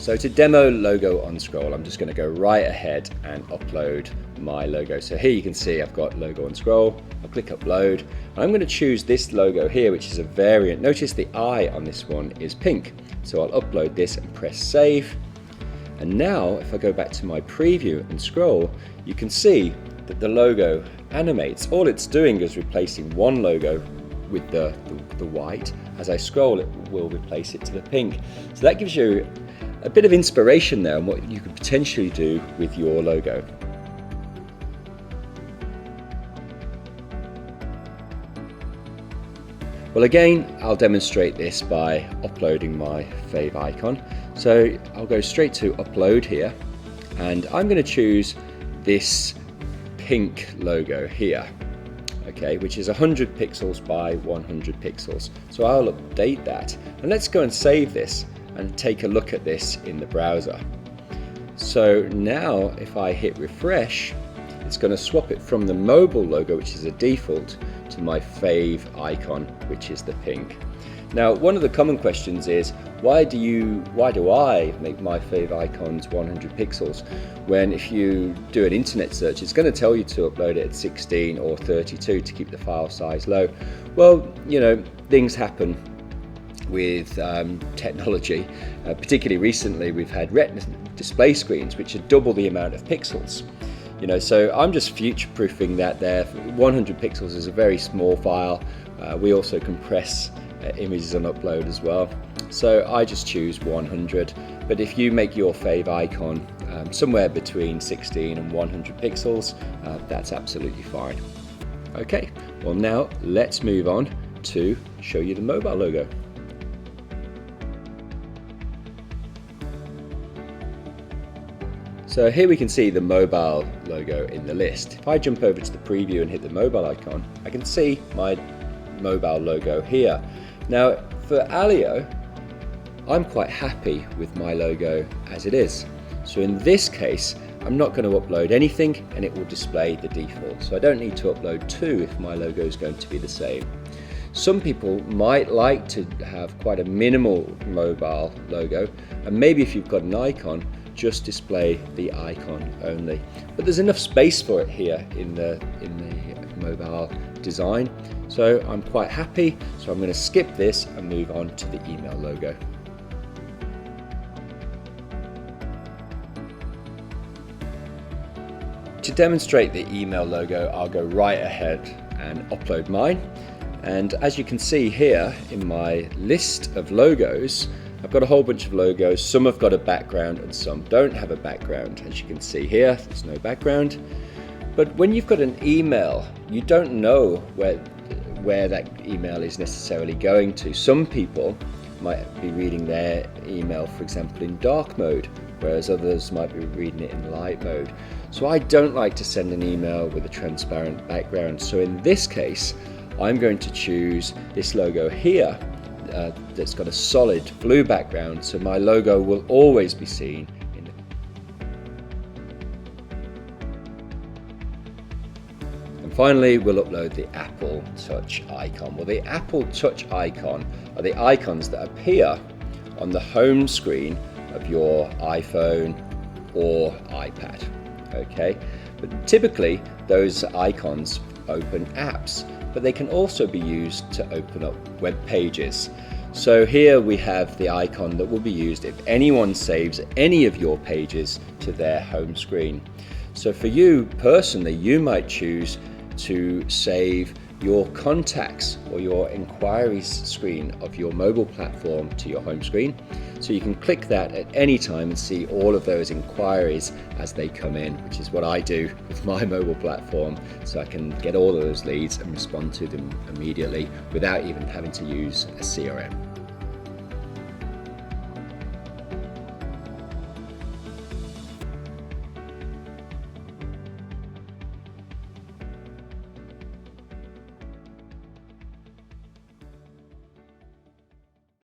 So to demo logo on scroll, I'm just going to go right ahead and upload my logo. So here you can see I've got logo on scroll. I'll click upload, and I'm going to choose this logo here, which is a variant. Notice the eye on this one is pink. So I'll upload this and press save. And now if I go back to my preview and scroll, you can see that the logo animates. All it's doing is replacing one logo with the white. As I scroll, it will replace it to the pink. So that gives you a bit of inspiration there on what you could potentially do with your logo. Well, again, I'll demonstrate this by uploading my fave icon. So I'll go straight to upload here, and I'm going to choose this pink logo here, okay, which is 100 pixels by 100 pixels. So I'll update that, and let's go and save this and take a look at this in the browser. So now if I hit refresh, it's going to swap it from the mobile logo, which is a default, to my fave icon, which is the pink. Now, one of the common questions is, why do I make my fave icons 100 pixels when if you do an internet search, it's going to tell you to upload it at 16 or 32 to keep the file size low? Well, you know, things happen with technology. Particularly recently, we've had retina display screens which are double the amount of pixels. You know, so I'm just future-proofing that there. 100 pixels is a very small file. We also compress images on upload as well. So I just choose 100. But if you make your fave icon somewhere between 16 and 100 pixels, that's absolutely fine. Okay, well now let's move on to show you the mobile logo. So here we can see the mobile logo in the list. If I jump over to the preview and hit the mobile icon, I can see my mobile logo here. Now for Alio, I'm quite happy with my logo as it is. So in this case, I'm not going to upload anything and it will display the default. So I don't need to upload two if my logo is going to be the same. Some people might like to have quite a minimal mobile logo, and maybe if you've got an icon, just display the icon only. But there's enough space for it here in the mobile design. So I'm quite happy. So I'm going to skip this and move on to the email logo. To demonstrate the email logo, I'll go right ahead and upload mine. And as you can see here in my list of logos, I've got a whole bunch of logos. Some have got a background and some don't have a background. As you can see here, there's no background. But when you've got an email, you don't know where that email is necessarily going to. Some people might be reading their email, for example, in dark mode, whereas others might be reading it in light mode. So I don't like to send an email with a transparent background. So in this case, I'm going to choose this logo here that's got a solid blue background, so my logo will always be seen in the... And finally, we'll upload the Apple Touch icon. Well, the Apple Touch icon are the icons that appear on the home screen of your iPhone or iPad. Okay, but typically those icons open apps, but they can also be used to open up web pages. So here we have the icon that will be used if anyone saves any of your pages to their home screen. So for you personally, you might choose to save your contacts or your inquiries screen of your mobile platform to your home screen. So you can click that at any time and see all of those inquiries as they come in, which is what I do with my mobile platform. So I can get all of those leads and respond to them immediately without even having to use a CRM.